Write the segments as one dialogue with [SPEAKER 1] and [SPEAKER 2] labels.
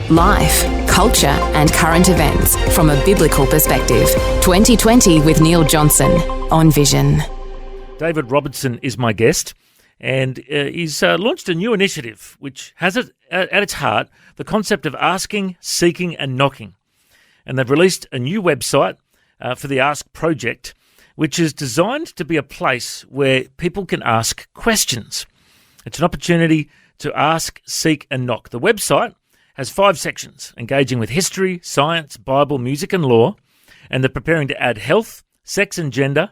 [SPEAKER 1] Life, culture, and current events from a biblical perspective. 2020 with Neil Johnson on Vision.
[SPEAKER 2] David Robertson is my guest, and he's launched a new initiative which has at its heart the concept of asking, seeking, and knocking. And they've released a new website for the Ask Project, which is designed to be a place where people can ask questions. It's an opportunity to ask, seek, and knock. The website has 5 sections, engaging with history, science, Bible, music, and law, and they're preparing to add health, sex and gender,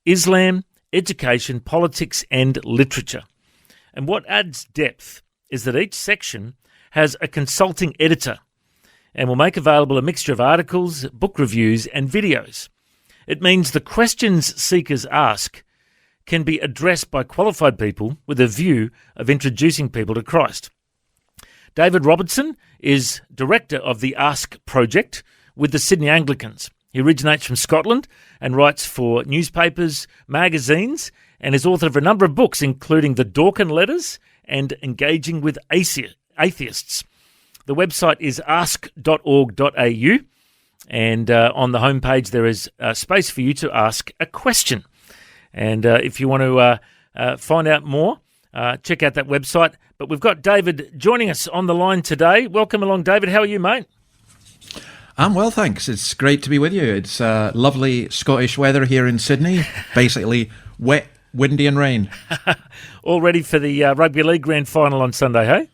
[SPEAKER 2] Islam, education, politics, and literature. And what adds depth is that each section has a consulting editor and will make available a mixture of articles, book reviews, and videos. It means the questions seekers ask can be addressed by qualified people with a view of introducing people to Christ. David Robertson is director of the Ask Project with the Sydney Anglicans. He originates from Scotland and writes for newspapers, magazines, and is author of a number of books, including The Dawkin Letters and Engaging with Atheists. The website is ask.org.au, and on the homepage there is space for you to ask a question. And if you want to find out more, check out that website. But we've got David joining us on the line today. Welcome along, David. How are you, mate?
[SPEAKER 3] I'm well, thanks. It's great to be with you. It's lovely Scottish weather here in Sydney. Basically wet, windy and rain.
[SPEAKER 2] All ready for the Rugby League Grand Final on Sunday, hey?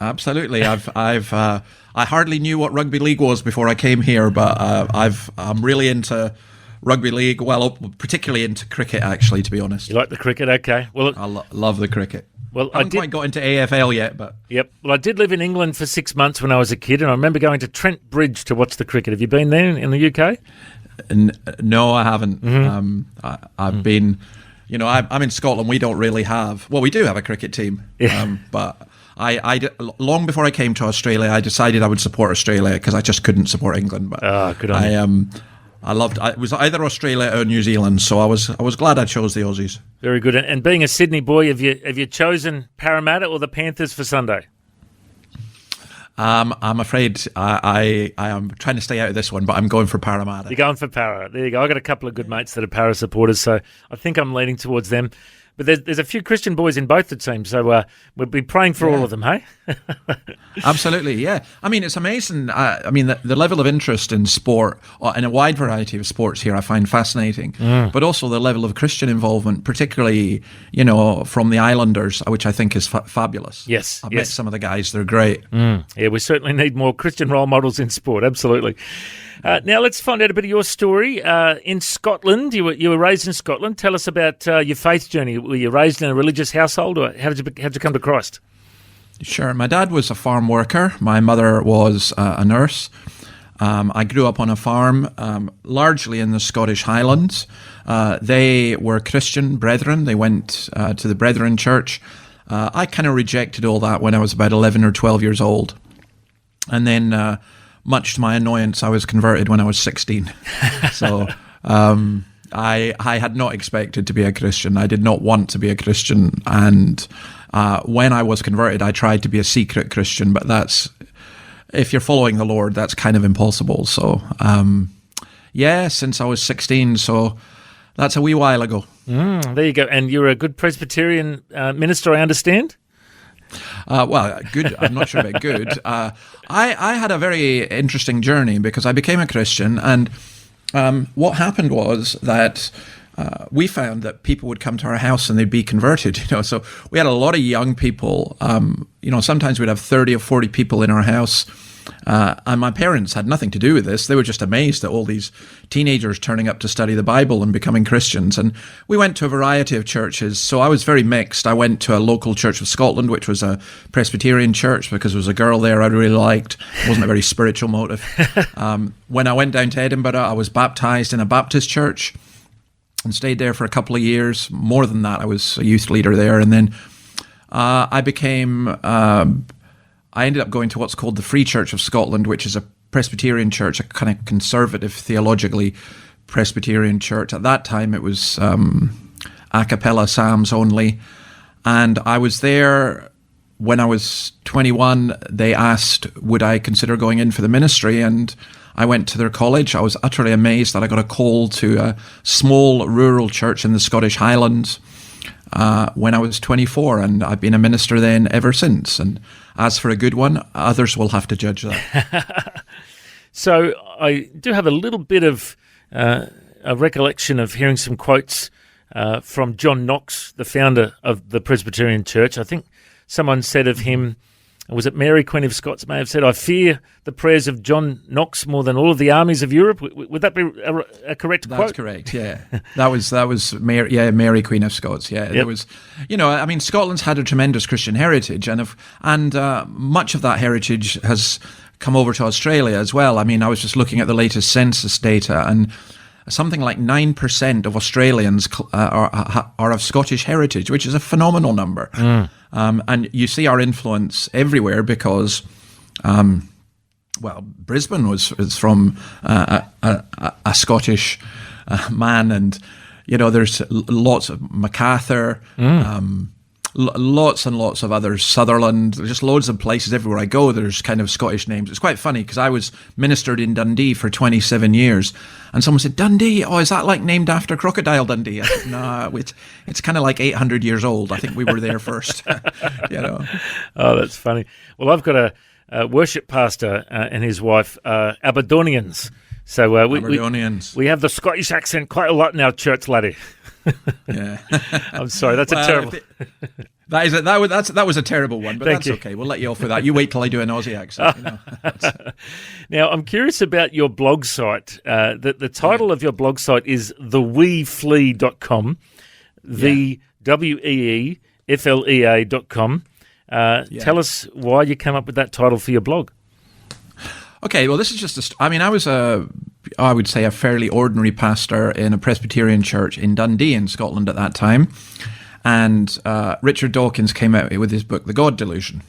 [SPEAKER 3] Absolutely. I hardly knew what Rugby League was before I came here, but I'm really into Rugby League, well, particularly into cricket, actually, to be honest.
[SPEAKER 2] You like the cricket? Okay. Well,
[SPEAKER 3] I love the cricket.
[SPEAKER 2] Well,
[SPEAKER 3] I haven't quite got into AFL yet, but...
[SPEAKER 2] Yep. Well, I did live in England for 6 months when I was a kid, and I remember going to Trent Bridge to watch the cricket. Have you been there in the UK?
[SPEAKER 3] No, I haven't.
[SPEAKER 2] Mm-hmm.
[SPEAKER 3] I've been... You know, I'm in Scotland. We don't really have... Well, we do have a cricket team, but... long before I came to Australia, I decided I would support Australia because I just couldn't support England. But
[SPEAKER 2] good on you.
[SPEAKER 3] It was either Australia or New Zealand, so I was glad I chose the Aussies.
[SPEAKER 2] Very good. And being a Sydney boy, have you chosen Parramatta or the Panthers for Sunday?
[SPEAKER 3] I'm afraid I am trying to stay out of this one, but I'm going for Parramatta.
[SPEAKER 2] You're going for Para. There you go. I got a couple of good mates that are Para supporters, so I think I'm leaning towards them. But there's a few Christian boys in both the teams, so we'll be praying for all of them, hey?
[SPEAKER 3] Absolutely, yeah. I mean, it's amazing. The level of interest in sport, in a wide variety of sports here, I find fascinating. But also the level of Christian involvement, particularly, from the Islanders, which I think is fabulous.
[SPEAKER 2] Yes.
[SPEAKER 3] I've met some of the guys. They're great.
[SPEAKER 2] Yeah, we certainly need more Christian role models in sport, absolutely. Now let's find out a bit of your story. In Scotland, you were raised in Scotland. Tell us about your faith journey. Were you raised in a religious household, or how did you come to Christ?
[SPEAKER 3] Sure. My dad was a farm worker. My mother was a nurse. I grew up on a farm, largely in the Scottish Highlands. They were Christian brethren. They went to the Brethren Church. I kind of rejected all that when I was about 11 or 12 years old. And then... much to my annoyance, I was converted when I was 16. So I had not expected to be a Christian. I did not want to be a Christian. And when I was converted, I tried to be a secret Christian. But if you're following the Lord, that's kind of impossible. So, since I was 16. So that's a wee while ago.
[SPEAKER 2] There you go. And you're a good Presbyterian minister, I understand?
[SPEAKER 3] Well, good. I'm not sure about good. I had a very interesting journey because I became a Christian, and what happened was that we found that people would come to our house and they'd be converted. So we had a lot of young people. Sometimes we'd have 30 or 40 people in our house. And my parents had nothing to do with this. They were just amazed at all these teenagers turning up to study the Bible and becoming Christians. And we went to a variety of churches. So I was very mixed. I went to a local church of Scotland, which was a Presbyterian church because there was a girl there I really liked. It wasn't a very spiritual motive. When I went down to Edinburgh, I was baptized in a Baptist church and stayed there for a couple of years. More than that, I was a youth leader there. And then I ended up going to what's called the Free Church of Scotland, which is a Presbyterian church, a kind of conservative, theologically Presbyterian church. At that time, it was a cappella psalms only. And I was there when I was 21, they asked, would I consider going in for the ministry? And I went to their college. I was utterly amazed that I got a call to a small rural church in the Scottish Highlands when I was 24, and I've been a minister then ever since. And as for a good one, others will have to judge that.
[SPEAKER 2] So I do have a little bit of a recollection of hearing some quotes from John Knox, the founder of the Presbyterian Church. I think someone said of him, was it Mary, Queen of Scots, may have said, I fear the prayers of John Knox more than all of the armies of Europe. Would that be a correct quote?
[SPEAKER 3] That's correct, yeah. That was Mary, Queen of Scots, yeah. Yep. There was, Scotland's had a tremendous Christian heritage, and much of that heritage has come over to Australia as well. I mean, I was just looking at the latest census data, and something like 9% of Australians are of Scottish heritage, which is a phenomenal number. And you see our influence everywhere because, Brisbane is from a Scottish man, and there's lots of MacArthur, lots and lots of others, Sutherland, just loads of places everywhere I go. There's kind of Scottish names. It's quite funny because I was ministered in Dundee for 27 years, and someone said, Dundee, oh, is that like named after Crocodile Dundee? I said, no, it's kind of like 800 years old. I think we were there first.
[SPEAKER 2] Oh, that's funny. Well, I've got a worship pastor and his wife, Aberdonians. So we have the Scottish accent quite a lot in our church, laddie.
[SPEAKER 3] Yeah,
[SPEAKER 2] I'm sorry. That's a terrible.
[SPEAKER 3] That was a terrible one, but that's okay. We'll let you off with that. You wait till I do an Aussie accent.
[SPEAKER 2] Now, I'm curious about your blog site. The title of your blog site is theweeflea.com, the weeflea.com. Tell us why you came up with that title for your blog.
[SPEAKER 3] Okay, well, this is just I was I would say a fairly ordinary pastor in a Presbyterian church in Dundee in Scotland at that time. And Richard Dawkins came out with his book, The God Delusion.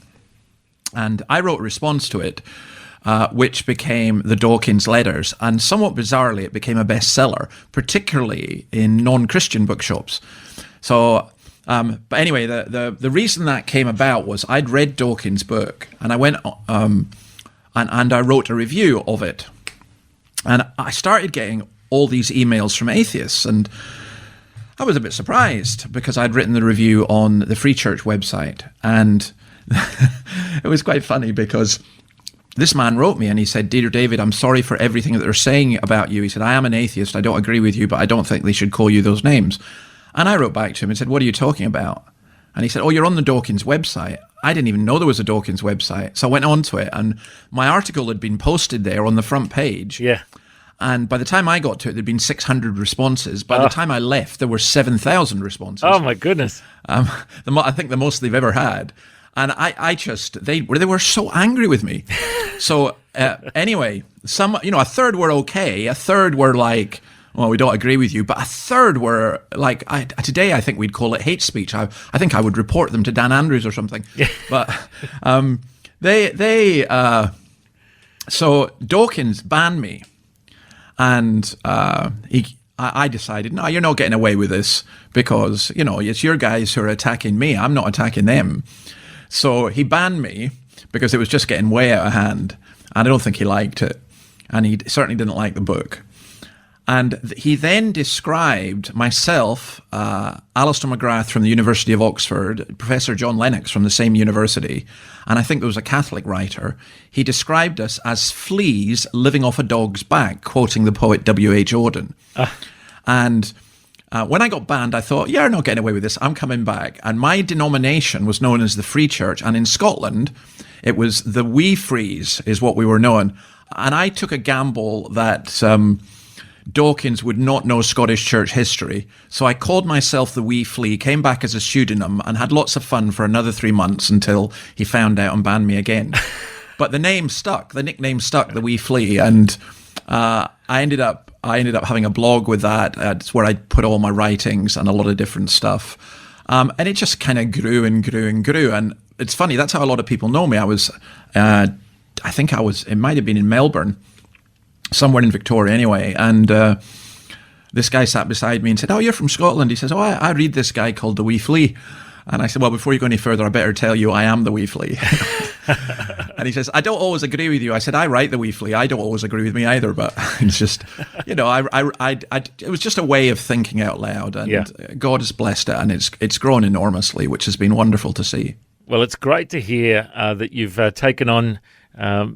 [SPEAKER 3] And I wrote a response to it, which became the Dawkins Letters. And somewhat bizarrely, it became a bestseller, particularly in non-Christian bookshops. So, but anyway, the reason that came about was I'd read Dawkins' book, and I went... And I wrote a review of it. And I started getting all these emails from atheists. And I was a bit surprised because I'd written the review on the Free Church website. And it was quite funny because this man wrote me and he said, Dear David, I'm sorry for everything that they're saying about you. He said, I am an atheist. I don't agree with you, but I don't think they should call you those names. And I wrote back to him and said, what are you talking about? And he said, oh, you're on the Dawkins website. I didn't even know there was a Dawkins website. So I went onto it, and my article had been posted there on the front page.
[SPEAKER 2] Yeah.
[SPEAKER 3] And by the time I got to it, there'd been 600 responses. By the time I left, there were 7,000 responses.
[SPEAKER 2] Oh, my goodness.
[SPEAKER 3] I think the most they've ever had. And they were so angry with me. So anyway, a third were okay. A third were like, well, we don't agree with you. But a third were like, today I think we'd call it hate speech. I think I would report them to Dan Andrews or something. Yeah. But so Dawkins banned me. And I decided, no, you're not getting away with this because, it's your guys who are attacking me. I'm not attacking them. So he banned me because it was just getting way out of hand. And I don't think he liked it. And he certainly didn't like the book. And he then described myself, Alistair McGrath from the University of Oxford, Professor John Lennox from the same university, and I think there was a Catholic writer. He described us as fleas living off a dog's back, quoting the poet W.H. Auden. And when I got banned, I thought, yeah, I'm not getting away with this. I'm coming back. And my denomination was known as the Free Church. And in Scotland, it was the Wee Frees is what we were known. And I took a gamble that... Dawkins would not know Scottish church history, so I called myself the Wee Flea, came back as a pseudonym, and had lots of fun for another 3 months until he found out and banned me again. But the name stuck, the nickname stuck, the Wee Flea, and I ended up having a blog with that. It's where I put all my writings and a lot of different stuff, and it just kind of grew and grew and grew. And it's funny, that's how a lot of people know me. It might have been in Melbourne. Somewhere in Victoria anyway, and this guy sat beside me and said, oh, you're from Scotland? He says, oh, I read this guy called the Wee Flea, And I said, well, before you go any further, I better tell you I am the wee flea. And he says, I don't always agree with you. I said, I write the wee flea. I don't always agree with me either. But it's just, it was just a way of thinking out loud. And God has blessed it, and it's grown enormously, which has been wonderful to see.
[SPEAKER 2] Well, it's great to hear that you've taken on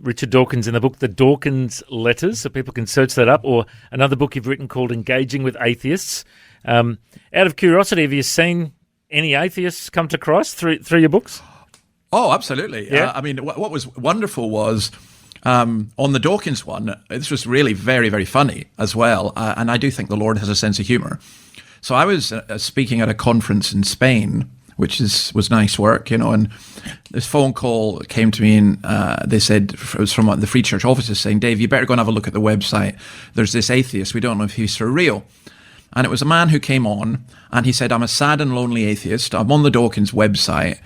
[SPEAKER 2] Richard Dawkins in the book, The Dawkins Letters, so people can search that up, or another book you've written called Engaging with Atheists. Out of curiosity, have you seen any atheists come to Christ through your books?
[SPEAKER 3] Oh, absolutely.
[SPEAKER 2] Yeah.
[SPEAKER 3] I mean, what was wonderful was on the Dawkins one, this was really very, very funny as well. And I do think the Lord has a sense of humor. So I was speaking at a conference in Spain, which was nice work, and this phone call came to me, and they said, it was from the Free Church offices, saying, Dave, you better go and have a look at the website. There's this atheist. We don't know if he's for real. And it was a man who came on, and he said, I'm a sad and lonely atheist. I'm on the Dawkins website.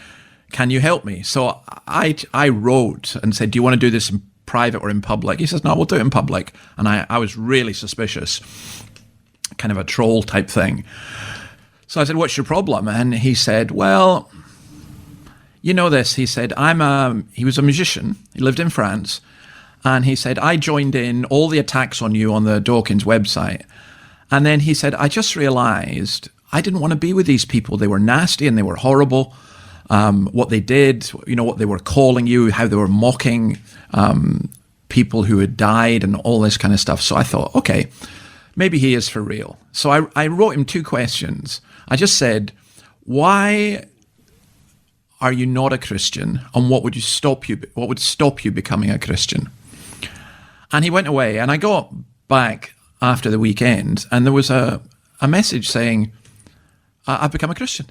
[SPEAKER 3] Can you help me? So I wrote and said, do you want to do this in private or in public? He says, no, we'll do it in public. And I was really suspicious, kind of a troll type thing. So I said, what's your problem? And he said, well, you know this. He said, he was a musician. He lived in France. And he said, I joined in all the attacks on you on the Dawkins website. And then he said, I just realized I didn't want to be with these people. They were nasty and they were horrible. What they did, what they were calling you, how they were mocking people who had died and all this kind of stuff. So I thought, okay, maybe he is for real. So I wrote him 2 questions. I just said, why are you not a Christian? And what would stop you becoming a Christian? And he went away, and I got back after the weekend, and there was a message saying, I've become a Christian.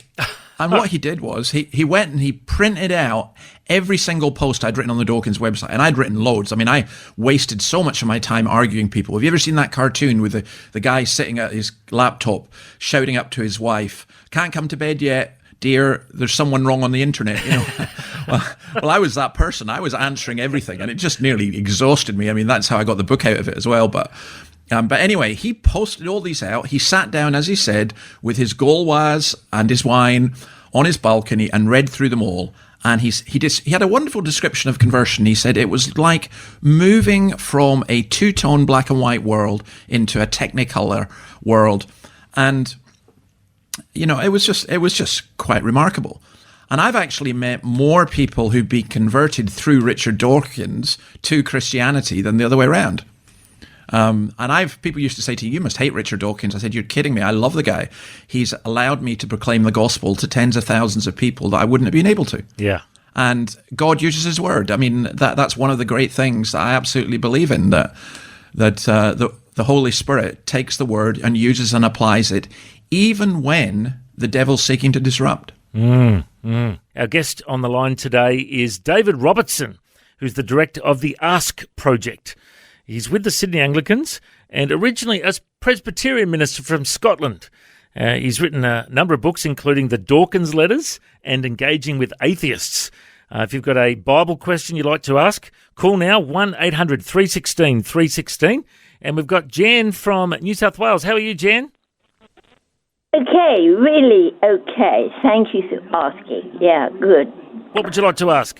[SPEAKER 3] And what he did was he went and he printed out every single post I'd written on the Dawkins website. And I'd written loads. I mean, I wasted so much of my time arguing people. Have you ever seen that cartoon with the guy sitting at his laptop shouting up to his wife, can't come to bed yet, dear, there's someone wrong on the internet, Well, I was that person. I was answering everything, and it just nearly exhausted me. I mean, that's how I got the book out of it as well. But anyway, he posted all these out. He sat down, as he said, with his Gauloise and his wine on his balcony and read through them all. And he had a wonderful description of conversion. He said it was like moving from a 2-tone black and white world into a Technicolor world. And, it was just quite remarkable. And I've actually met more people who've been converted through Richard Dawkins to Christianity than the other way around. And people used to say to me, you must hate Richard Dawkins. I said, you're kidding me. I love the guy. He's allowed me to proclaim the gospel to tens of thousands of people that I wouldn't have been able to.
[SPEAKER 2] Yeah.
[SPEAKER 3] And God uses his word. I mean, that's one of the great things that I absolutely believe in, that the Holy Spirit takes the word and uses and applies it, even when the devil's seeking to disrupt.
[SPEAKER 2] Our guest on the line today is David Robertson, who's the director of the AEST project. He's with the Sydney Anglicans and originally a Presbyterian minister from Scotland. He's written a number of books, including The Dawkins Letters and Engaging with Atheists. If you've got a Bible question you'd like to ask, call now, 1-800-316-316. And we've got Jan from New South Wales. How are you, Jan?
[SPEAKER 4] Okay, really okay. Thank you for asking. Yeah, good.
[SPEAKER 2] What would you like to ask?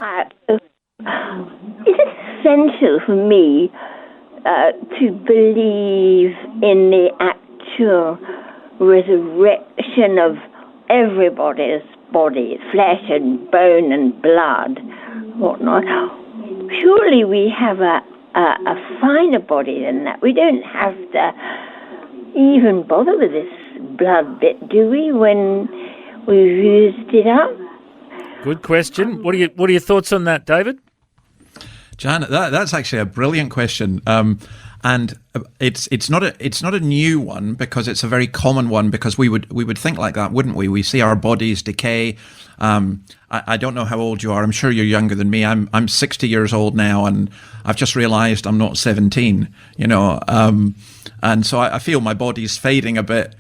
[SPEAKER 4] Is it essential for me to believe in the actual resurrection of everybody's body, flesh and bone and blood, whatnot? Surely we have a finer body than that. We don't have to even bother with this blood bit, do we, when we've used it up?
[SPEAKER 2] Good question. What are your thoughts on that, David?
[SPEAKER 3] Jan, that's actually a brilliant question, and it's not a new one, because it's a very common one, because we would think like that, wouldn't we? We see our bodies decay. I don't know how old you are. I'm sure you're younger than me. I'm 60 years old now, and I've just realised I'm not 17. And so I feel my body's fading a bit.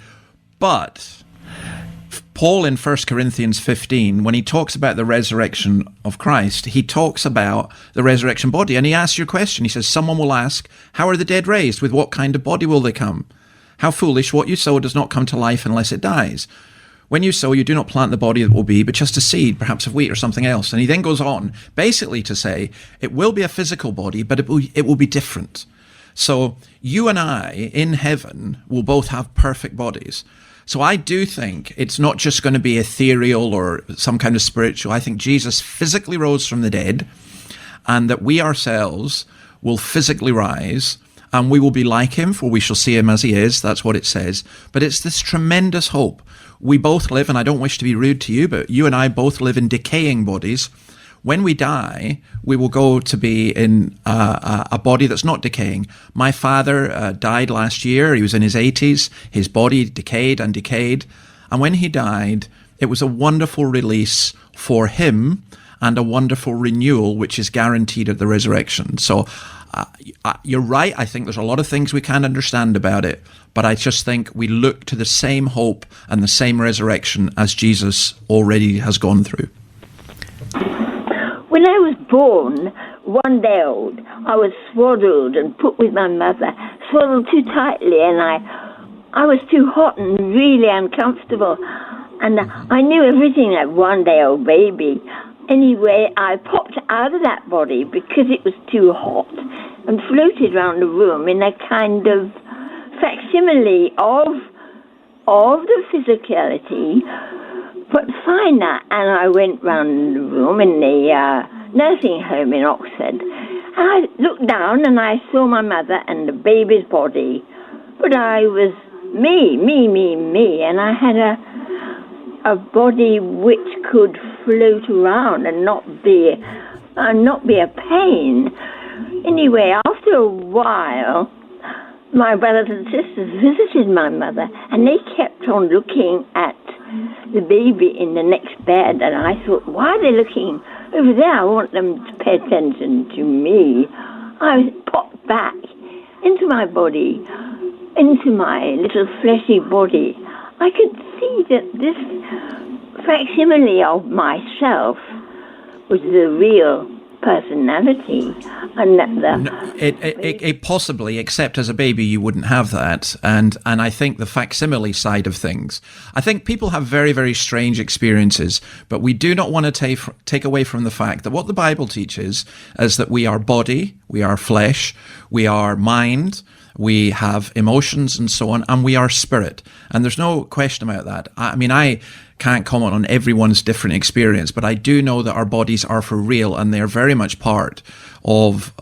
[SPEAKER 3] But Paul in 1 Corinthians 15, when he talks about the resurrection of Christ, he talks about the resurrection body. And he asks you a question. He says, someone will ask, how are the dead raised? With what kind of body will they come? How foolish, what you sow does not come to life unless it dies. When you sow, you do not plant the body that will be, but just a seed, perhaps of wheat or something else. And he then goes on basically to say, it will be a physical body, but it will be different. So you and I in heaven will both have perfect bodies. So I do think it's not just going to be ethereal or some kind of spiritual. I think Jesus physically rose from the dead, and that we ourselves will physically rise, and we will be like him, for we shall see him as he is. That's what it says. But it's this tremendous hope. We both live, and I don't wish to be rude to you, but you and I both live in decaying bodies. When we die, we will go to be in a body that's not decaying. My father died last year. He was in his 80s. His body decayed and decayed. And when he died, it was a wonderful release for him and a wonderful renewal, which is guaranteed at the resurrection. So you're right. I think there's a lot of things we can't understand about it, but I just think we look to the same hope and the same resurrection as Jesus already has gone through.
[SPEAKER 4] When I was born, 1 day old, I was swaddled and put with my mother, swaddled too tightly, and I was too hot and really uncomfortable. And I knew everything like 1 day old baby. Anyway, I popped out of that body because it was too hot and floated around the room in a kind of facsimile of the physicality, but finer. And I went round the room in the nursing home in Oxford. I looked down and I saw my mother and the baby's body, but I was me, and I had a body which could float around and not be a pain. Anyway, after a while, my brothers and sisters visited my mother, and they kept on looking at the baby in the next bed, and I thought, why are they looking over there? I want them to pay attention to me. I popped back into my body, into my little fleshy body. I could see that this facsimile of myself was the real personality, and that
[SPEAKER 3] it possibly, except as a baby you wouldn't have that, and I think the facsimile side of things, I think people have very, very strange experiences, but we do not want to take away from the fact that what the Bible teaches is that we are body, we are flesh, we are mind, we have emotions and so on, and we are spirit. And there's no question about that. I mean, I can't comment on everyone's different experience, but I do know that our bodies are for real, and they're very much part of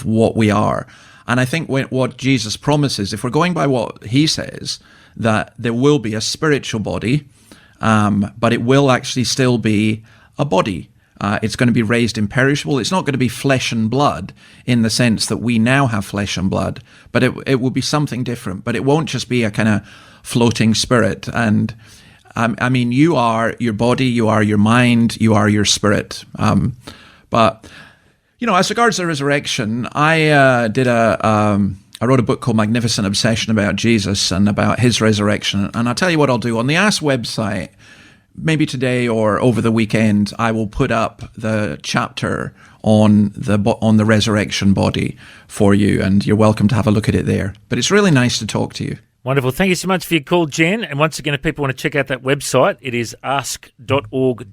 [SPEAKER 3] what we are. And I think what Jesus promises, if we're going by what he says, that there will be a spiritual body, but it will actually still be a body. It's going to be raised imperishable. It's not going to be flesh and blood in the sense that we now have flesh and blood, but it will be something different. But it won't just be a kind of floating spirit. And I mean, you are your body, you are your mind, you are your spirit. But, you know, as regards the resurrection, I wrote a book called Magnificent Obsession about Jesus and about his resurrection. And I'll tell you what I'll do. On the AEST website, maybe today or over the weekend, I will put up the chapter on the resurrection body for you, and you're welcome to have a look at it there. But it's really nice to talk to you.
[SPEAKER 2] Wonderful. Thank you so much for your call, Jen. And once again, if people want to check out that website, it is ask.org.au.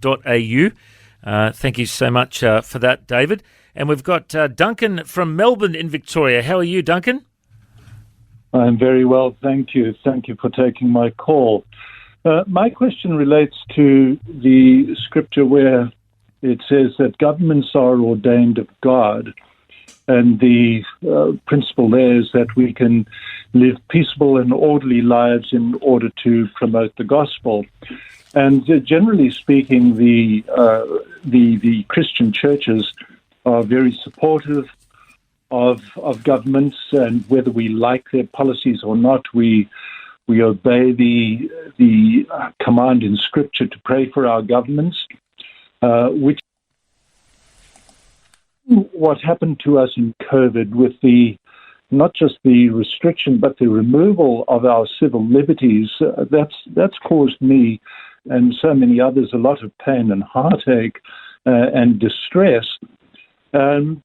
[SPEAKER 2] Thank you so much for that, David. And we've got Duncan from Melbourne in Victoria. How are you, Duncan?
[SPEAKER 5] I'm very well, thank you. Thank you for taking my call. My question relates to the scripture where it says that governments are ordained of God, and the principle there is that we can live peaceable and orderly lives in order to promote the gospel. And generally speaking, the Christian churches are very supportive of governments, and whether we like their policies or not, we obey the command in Scripture to pray for our governments, which what happened to us in COVID with not just the restriction but the removal of our civil liberties. That's caused me and so many others a lot of pain and heartache and distress. And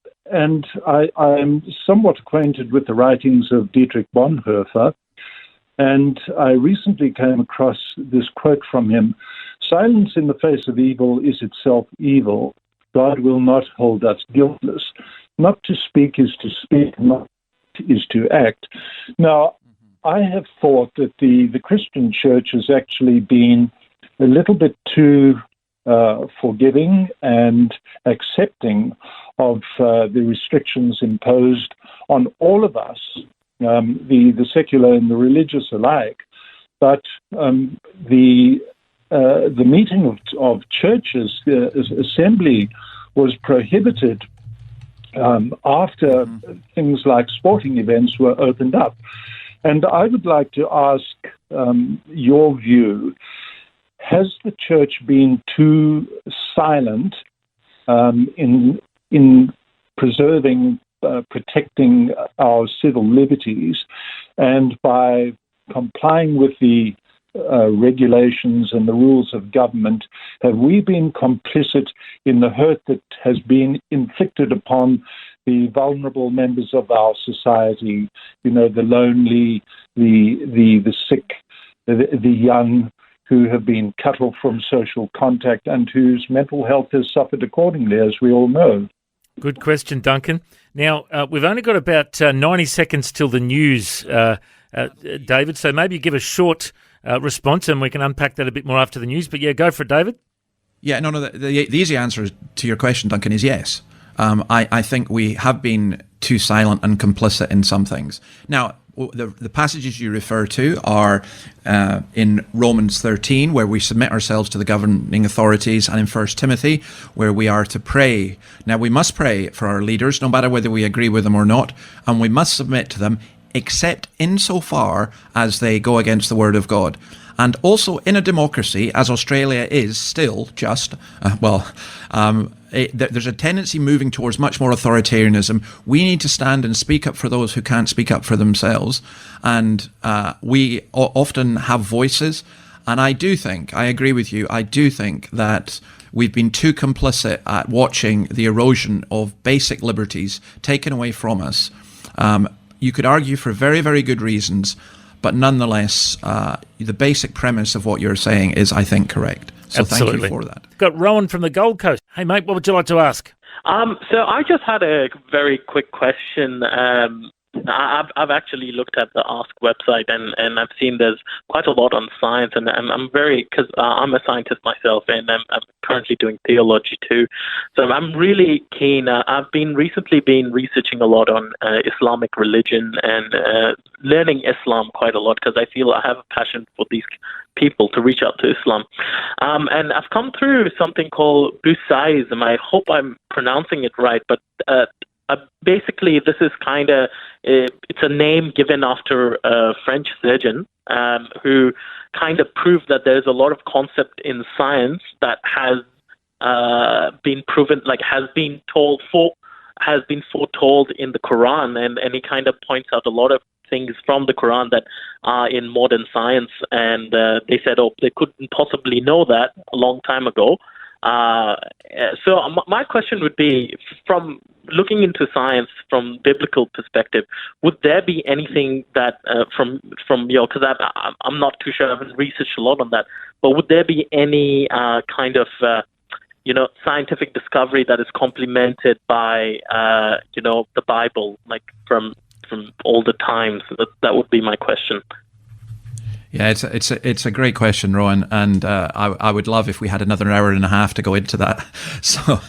[SPEAKER 5] I'm somewhat acquainted with the writings of Dietrich Bonhoeffer. And I recently came across this quote from him: "Silence in the face of evil is itself evil. God will not hold us guiltless. Not to speak is to speak, not is to act." Now, I have thought that the Christian church has actually been a little bit too forgiving and accepting of the restrictions imposed on all of us, the secular and the religious alike. But the meeting of churches, assembly, was prohibited after things like sporting events were opened up. And I would like to ask your view. Has the church been too silent in preserving, protecting our civil liberties, and by complying with the regulations and the rules of government, have we been complicit in the hurt that has been inflicted upon the vulnerable members of our society? You know, the lonely, the sick, the young, who have been cut off from social contact and whose mental health has suffered accordingly, as we all know.
[SPEAKER 2] Good question, Duncan. Now, we've only got about 90 seconds till the news, David, so maybe give a short response and we can unpack that a bit more after the news. But yeah, go for it, David. Yeah,
[SPEAKER 3] no, the easy answer to your question, Duncan, is yes. I think we have been too silent and complicit in some things. Now, the passages you refer to are in Romans 13, where we submit ourselves to the governing authorities, and in 1 Timothy, where we are to pray. Now, we must pray for our leaders, no matter whether we agree with them or not, and we must submit to them, except insofar as they go against the word of God. And also in a democracy, as Australia is still just, there's a tendency moving towards much more authoritarianism. We need to stand and speak up for those who can't speak up for themselves. And we often have voices. And I agree with you, I do think that we've been too complicit at watching the erosion of basic liberties taken away from us. You could argue for very, very good reasons, but nonetheless, the basic premise of what you're saying is, I think, correct. So
[SPEAKER 2] Absolutely.
[SPEAKER 3] Thank you for that.
[SPEAKER 2] Got Rowan from the Gold Coast. Hey, mate, what would you like to ask?
[SPEAKER 6] So I just had a very quick question. I've actually looked at the ASK website and I've seen there's quite a lot on science, and I'm very, because I'm a scientist myself and I'm currently doing theology too. So I'm really keen. I've recently been researching a lot on Islamic religion and learning Islam quite a lot, because I feel I have a passion for these people to reach out to Islam. And I've come through something called Busaism. I hope I'm pronouncing it right, but basically, this is it's a name given after a French surgeon who kind of proved that there's a lot of concept in science that has been proven, has been foretold in the Quran, and he kind of points out a lot of things from the Quran that are in modern science, and they said, they couldn't possibly know that a long time ago. So my question would be, from looking into science from biblical perspective, would there be anything that from because I'm not too sure, I haven't researched a lot on that, but would there be any scientific discovery that is complemented by the Bible, from older times? That would be my question.
[SPEAKER 3] Yeah, it's a great question, Rowan, and I would love if we had another hour and a half to go into that. So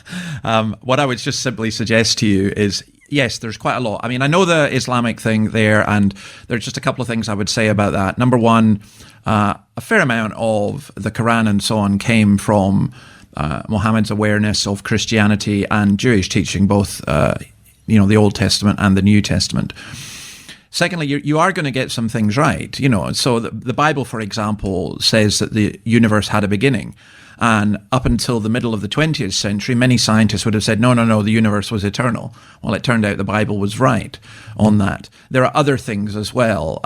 [SPEAKER 3] what I would just simply suggest to you is, yes, there's quite a lot. I mean, I know the Islamic thing there, and there's just a couple of things I would say about that. Number one, a fair amount of the Quran and so on came from Muhammad's awareness of Christianity and Jewish teaching, both the Old Testament and the New Testament. Secondly, you are going to get some things right, So the Bible, for example, says that the universe had a beginning. And up until the middle of the 20th century, many scientists would have said, no, the universe was eternal. Well, it turned out the Bible was right on that. There are other things as well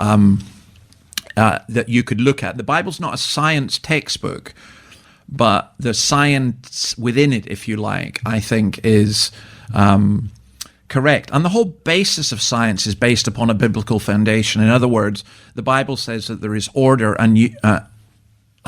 [SPEAKER 3] that you could look at. The Bible's not a science textbook, but the science within it, if you like, I think is correct. And the whole basis of science is based upon a biblical foundation. In other words, the Bible says that there is order and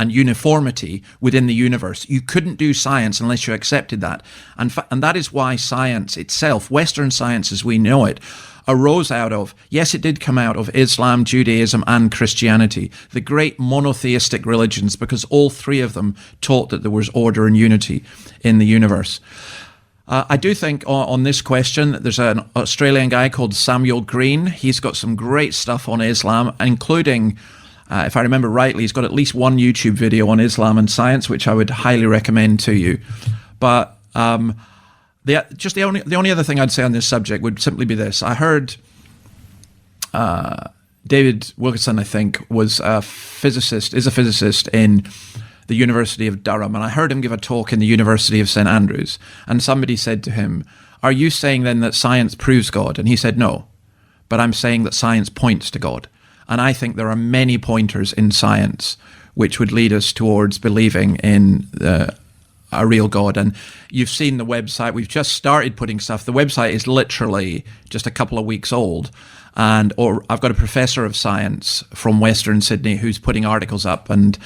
[SPEAKER 3] uniformity within the universe. You couldn't do science unless you accepted that. And that is why science itself, Western science as we know it, arose out of, yes, it did come out of Islam, Judaism, and Christianity, the great monotheistic religions, because all three of them taught that there was order and unity in the universe. I do think on this question, there's an Australian guy called Samuel Green. He's got some great stuff on Islam, including, if I remember rightly, he's got at least one YouTube video on Islam and science, which I would highly recommend to you. But the only other thing I'd say on this subject would simply be this. I heard David Wilkerson, I think, is a physicist in the University of Durham, and I heard him give a talk in the University of St Andrews, and somebody said to him, "Are you saying then that science proves God?" And he said, "No, but I'm saying that science points to God." And I think there are many pointers in science which would lead us towards believing in a real God. And you've seen the website. We've just started putting stuff. The website is literally just a couple of weeks old. Or I've got a professor of science from Western Sydney who's putting articles up, and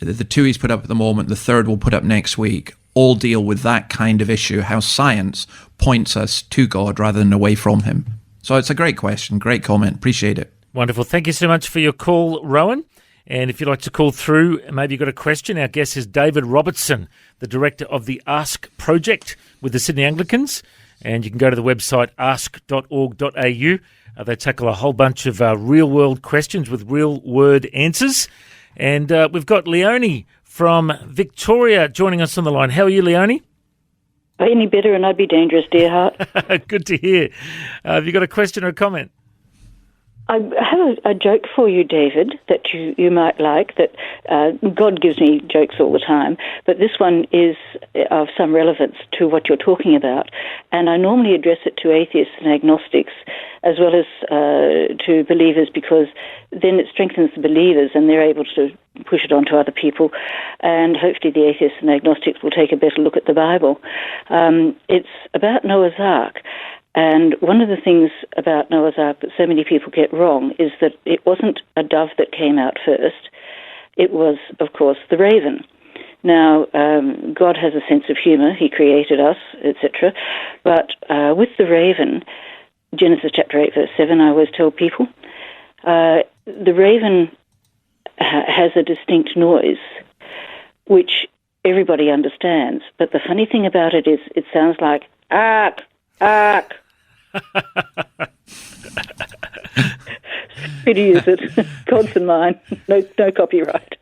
[SPEAKER 3] the two he's put up at the moment, the third we'll put up next week, all deal with that kind of issue, how science points us to God rather than away from him. So it's a great question, great comment, appreciate it.
[SPEAKER 2] Wonderful. Thank you so much for your call, Rowan. And if you'd like to call through, maybe you've got a question, our guest is David Robertson, the director of the ASK project with the Sydney Anglicans. And you can go to the website ask.org.au. They tackle a whole bunch of real-world questions with real-word answers. And we've got Leonie from Victoria joining us on the line. How are you, Leonie?
[SPEAKER 7] Any better and I'd be dangerous, dear heart.
[SPEAKER 2] Good to hear. Have you got a question or a comment?
[SPEAKER 7] I have a joke for you, David, that you might like, that God gives me jokes all the time, but this one is of some relevance to what you're talking about. And I normally address it to atheists and agnostics as well as to believers, because then it strengthens the believers and they're able to push it on to other people. And hopefully the atheists and agnostics will take a better look at the Bible. It's about Noah's Ark. And one of the things about Noah's Ark that so many people get wrong is that it wasn't a dove that came out first. It was, of course, the raven. Now, God has a sense of humour. He created us, etc. But with the raven, Genesis chapter 8, verse 7, I always tell people, the raven has a distinct noise, which everybody understands. But the funny thing about it is it sounds like, ark, ark. Free to use it. God's and mine. No copyright.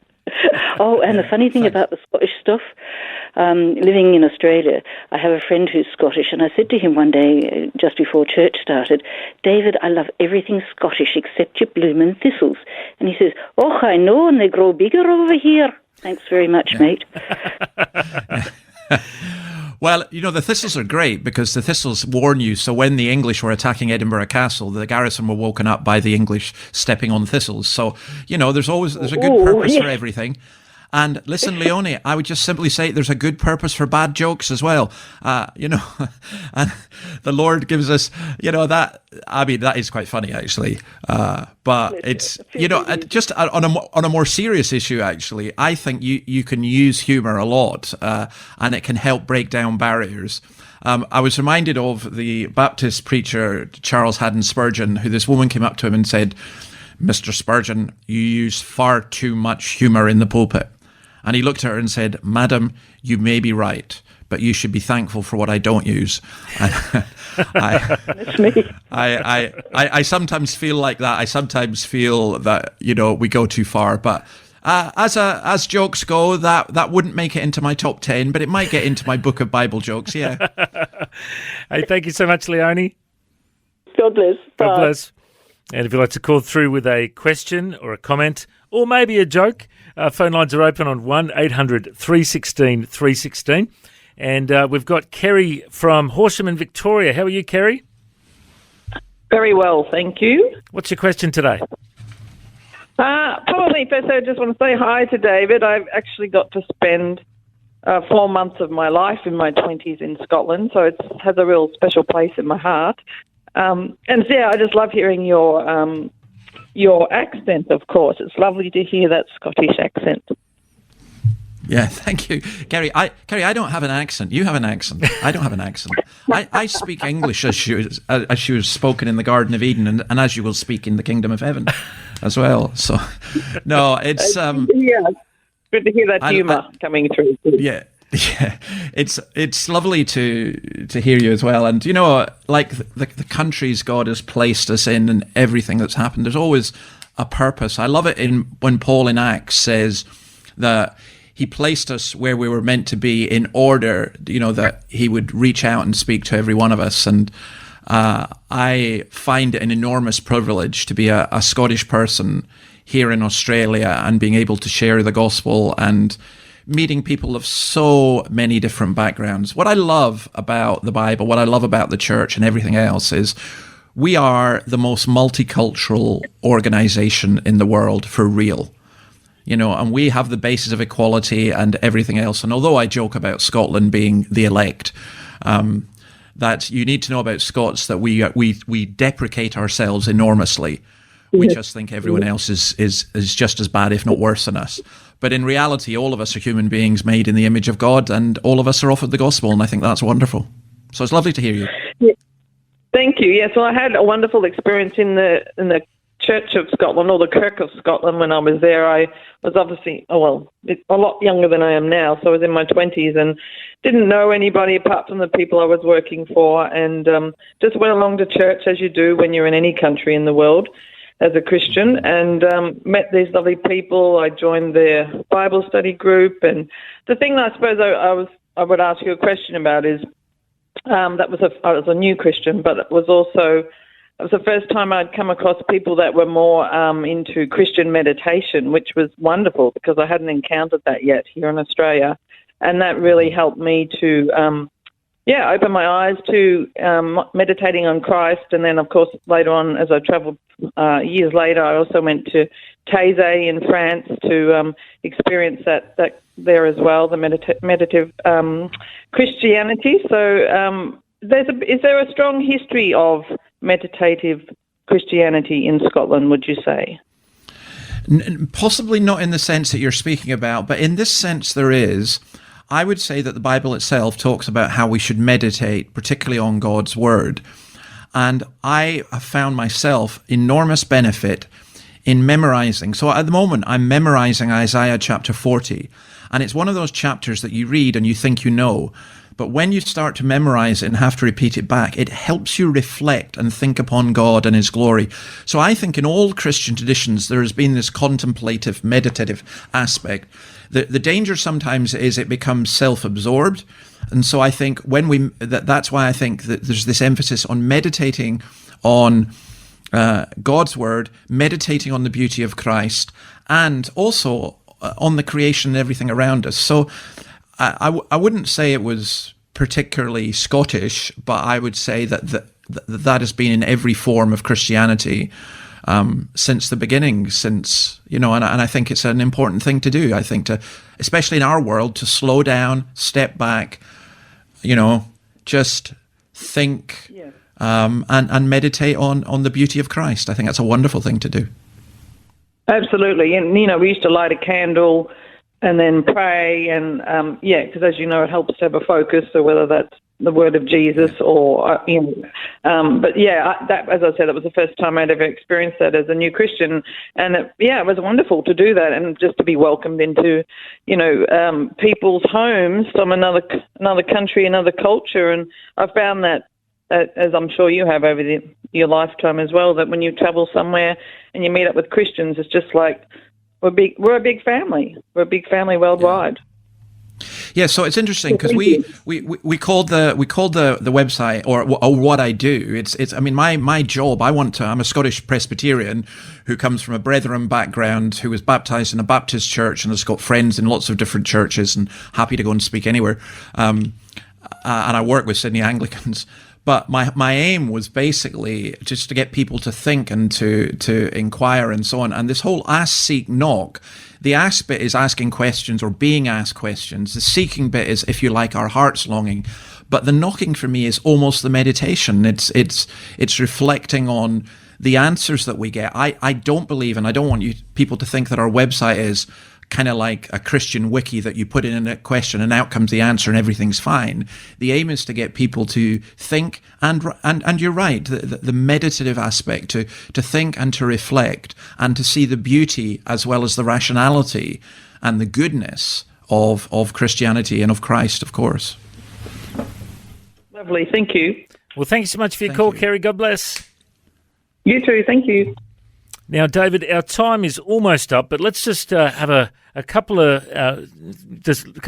[SPEAKER 7] Oh, and the funny thing about the Scottish stuff, living in Australia, I have a friend who's Scottish, and I said to him one day, just before church started, "David, I love everything Scottish except your bloomin' thistles." And he says, "Oh, I know, and they grow bigger over here." Thanks very much, mate.
[SPEAKER 3] Well, you know, the thistles are great because the thistles warn you. So when the English were attacking Edinburgh Castle, the garrison were woken up by the English stepping on thistles. So, you know, there's a good purpose for everything. And listen, Leonie, I would just simply say there's a good purpose for bad jokes as well. You know, and the Lord gives us, you know, that, I mean, that is quite funny, actually. But it's, you know, just on a more serious issue, actually, I think you can use humour a lot and it can help break down barriers. I was reminded of the Baptist preacher, Charles Haddon Spurgeon, who this woman came up to him and said, "Mr. Spurgeon, you use far too much humour in the pulpit." And he looked at her and said, "Madam, you may be right, but you should be thankful for what I don't use." And
[SPEAKER 7] That's me.
[SPEAKER 3] I sometimes feel like that. I sometimes feel that, you know, we go too far. But as jokes go, that wouldn't make it into my top 10, but it might get into my book of Bible jokes, yeah.
[SPEAKER 2] Hey, thank you so much, Leonie.
[SPEAKER 7] God bless.
[SPEAKER 2] God bless. And if you'd like to call through with a question or a comment or maybe a joke, phone lines are open on 1-800-316-316. And we've got Kerry from Horsham in Victoria. How are you, Kerry?
[SPEAKER 8] Very well, thank you.
[SPEAKER 2] What's your question today?
[SPEAKER 8] Probably first I just want to say hi to David. I've actually got to spend 4 months of my life in my 20s in Scotland, so it has a real special place in my heart. And yeah, I just love hearing your accent, of course. It's lovely to hear that Scottish accent.
[SPEAKER 3] Yeah, thank you, Kerry. I don't have an accent. You have an accent. I don't have an accent. I speak English as she was spoken in the Garden of Eden, and as you will speak in the Kingdom of Heaven, as well. So, no, it's
[SPEAKER 8] good to hear that humour coming through.
[SPEAKER 3] Yeah, it's lovely to hear you as well. And like the countries God has placed us in and everything that's happened, there's always a purpose. I love it when Paul in Acts says that he placed us where we were meant to be in order, that he would reach out and speak to every one of us. And I find it an enormous privilege to be a Scottish person here in Australia and being able to share the gospel and meeting people of so many different backgrounds. What I love about the Bible, what I love about the church and everything else is we are the most multicultural organization in the world for real. And we have the basis of equality and everything else. And although I joke about Scotland being the elect, that you need to know about Scots that we deprecate ourselves enormously. We just think everyone else is just as bad, if not worse than us. But in reality, all of us are human beings made in the image of God, and all of us are offered the gospel, and I think that's wonderful. So it's lovely to hear you.
[SPEAKER 8] Yeah. Thank you. Yes, well, I had a wonderful experience in the Church of Scotland, or the Kirk of Scotland, when I was there. I was obviously, a lot younger than I am now, so I was in my 20s and didn't know anybody apart from the people I was working for, and just went along to church as you do when you're in any country in the world as a Christian, and met these lovely people. I joined their Bible study group, and the thing that I suppose I would ask you a question about is, I was a new Christian, but it was the first time I'd come across people that were more into Christian meditation, which was wonderful because I hadn't encountered that yet here in Australia. And that really helped me to, open my eyes to meditating on Christ. And then, of course, later on, as I travelled years later, I also went to Taizé in France to experience that there as well, the meditative Christianity. So is there a strong history of meditative Christianity in Scotland, would you say?
[SPEAKER 3] Possibly not in the sense that you're speaking about, but in this sense there is. I would say that the Bible itself talks about how we should meditate, particularly on God's Word. And I have found myself enormous benefit in memorizing. So at the moment, I'm memorizing Isaiah chapter 40. And it's one of those chapters that you read and you think you know. But when you start to memorize it and have to repeat it back, it helps you reflect and think upon God and His glory. So I think in all Christian traditions, there has been this contemplative, meditative aspect. The danger sometimes is it becomes self-absorbed. And so I think that's why I think that there's this emphasis on meditating on God's Word, meditating on the beauty of Christ, and also on the creation and everything around us. So I wouldn't say it was particularly Scottish, but I would say that has been in every form of Christianity since the beginning, and I think it's an important thing to do. I think especially in our world, to slow down, step back, just think and meditate on the beauty of Christ. I think that's a wonderful thing to do.
[SPEAKER 8] Absolutely. And, we used to light a candle and then pray, and because as you know, it helps to have a focus. So whether that's the word of Jesus or but that, as I said, it was the first time I'd ever experienced that as a new Christian, and it was wonderful to do that and just to be welcomed into people's homes from another country, another culture. And I found that, as I'm sure you have over your lifetime as well, that when you travel somewhere and you meet up with Christians, it's just like we're a big family. We're a big family worldwide.
[SPEAKER 3] Yeah, so it's interesting because we called the website or what I do. It's I mean my job. I'm a Scottish Presbyterian who comes from a Brethren background, who was baptized in a Baptist church and has got friends in lots of different churches and happy to go and speak anywhere. And I work with Sydney Anglicans. But my aim was basically just to get people to think and to inquire and so on. And this whole ask, seek, knock, the ask bit is asking questions or being asked questions. The seeking bit is, if you like, our heart's longing. But the knocking for me is almost the meditation. It's reflecting on the answers that we get. I don't believe, and I don't want people to think that our website is kind of like a Christian wiki that you put in a question and out comes the answer and everything's fine. The aim is to get people to think, and you're right, the meditative aspect, to think and to reflect and to see the beauty as well as the rationality and the goodness of Christianity and of Christ, of course.
[SPEAKER 8] Lovely, thank you.
[SPEAKER 2] Well, thank you so much for your call, Kerry. God bless.
[SPEAKER 8] You too, thank you.
[SPEAKER 2] Now, David, our time is almost up, but let's just have a couple of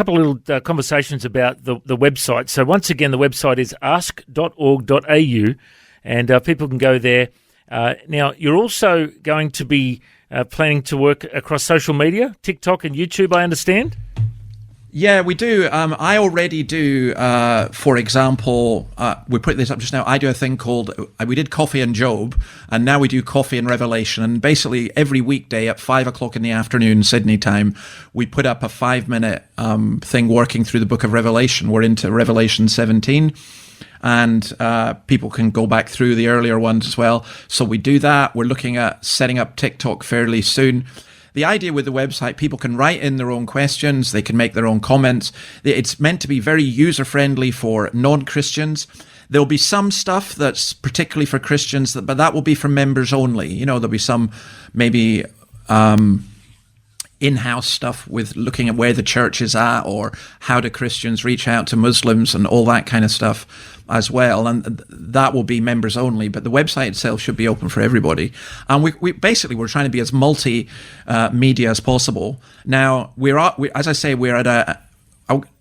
[SPEAKER 2] little conversations about the website. So once again, the website is ask.org.au, and people can go there. Now, you're also going to be planning to work across social media, TikTok and YouTube, I understand?
[SPEAKER 3] Yeah, we do. I already do, for example, we put this up just now, I do a thing called, we did Coffee and Job, and now we do Coffee and Revelation. And basically every weekday at 5 o'clock in the afternoon, Sydney time, we put up a 5-minute thing working through the book of Revelation. We're into Revelation 17. And people can go back through the earlier ones as well. So we do that. We're looking at setting up TikTok fairly soon. The idea with the website, people can write in their own questions, they can make their own comments. It's meant to be very user-friendly for non-Christians. There'll be some stuff that's particularly for Christians, but that will be for members only. You know, there'll be some maybe in-house stuff with looking at where the church is at or how do Christians reach out to Muslims and all that kind of stuff as well. And that will be members only, but the website itself should be open for everybody. And we basically, we're trying to be as multi-media as possible. Now, as I say, we're at a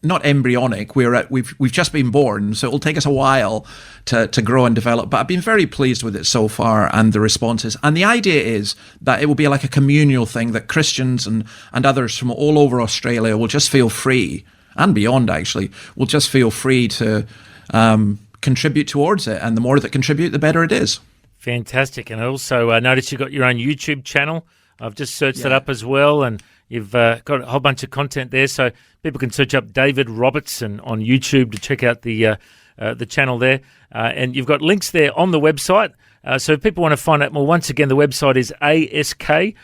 [SPEAKER 3] not embryonic. We've just been born, so it'll take us a while to grow and develop. But I've been very pleased with it so far and the responses. And the idea is that it will be like a communal thing that Christians and others from all over Australia will just feel free, and beyond actually, will just feel free to contribute towards it. And the more that contribute, the better it is.
[SPEAKER 2] Fantastic. And I also noticed you've got your own YouTube channel. I've just searched that up as well, and you've got a whole bunch of content there, so people can search up David Robertson on YouTube to check out the channel there. And you've got links there on the website. So if people want to find out more, once again, the website is ask.org.au,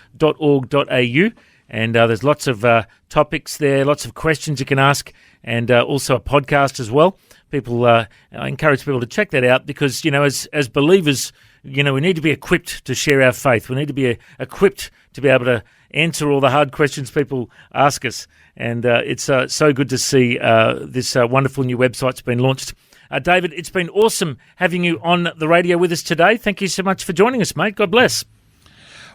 [SPEAKER 2] and there's lots of topics there, lots of questions you can ask, and also a podcast as well. I encourage people to check that out because, you know, as believers, you know, we need to be equipped to share our faith. We need to be equipped to be able to answer all the hard questions people ask us. And it's so good to see this wonderful new website's been launched. David, it's been awesome having you on the radio with us today. Thank you so much for joining us, mate. God bless.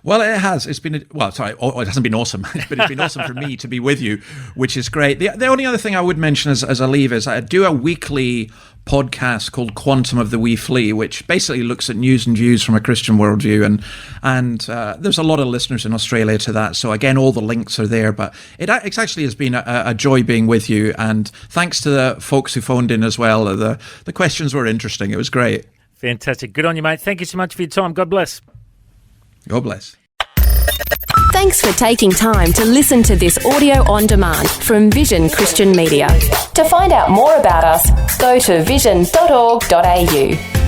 [SPEAKER 3] Well, it has. It hasn't been awesome, but it's been awesome for me to be with you, which is great. The only other thing I would mention as I leave is I do a weekly podcast called Quantum of the Wee Flea, which basically looks at news and views from a Christian worldview, and there's a lot of listeners in Australia to that. So again, all the links are there. But it actually has been a joy being with you, and thanks to the folks who phoned in as well. The questions were interesting. It was great.
[SPEAKER 2] Fantastic. Good on you, mate. Thank you so much for your time. God bless.
[SPEAKER 3] God bless.
[SPEAKER 1] Thanks for taking time to listen to this audio on demand from Vision Christian Media. To find out more about us, go to vision.org.au.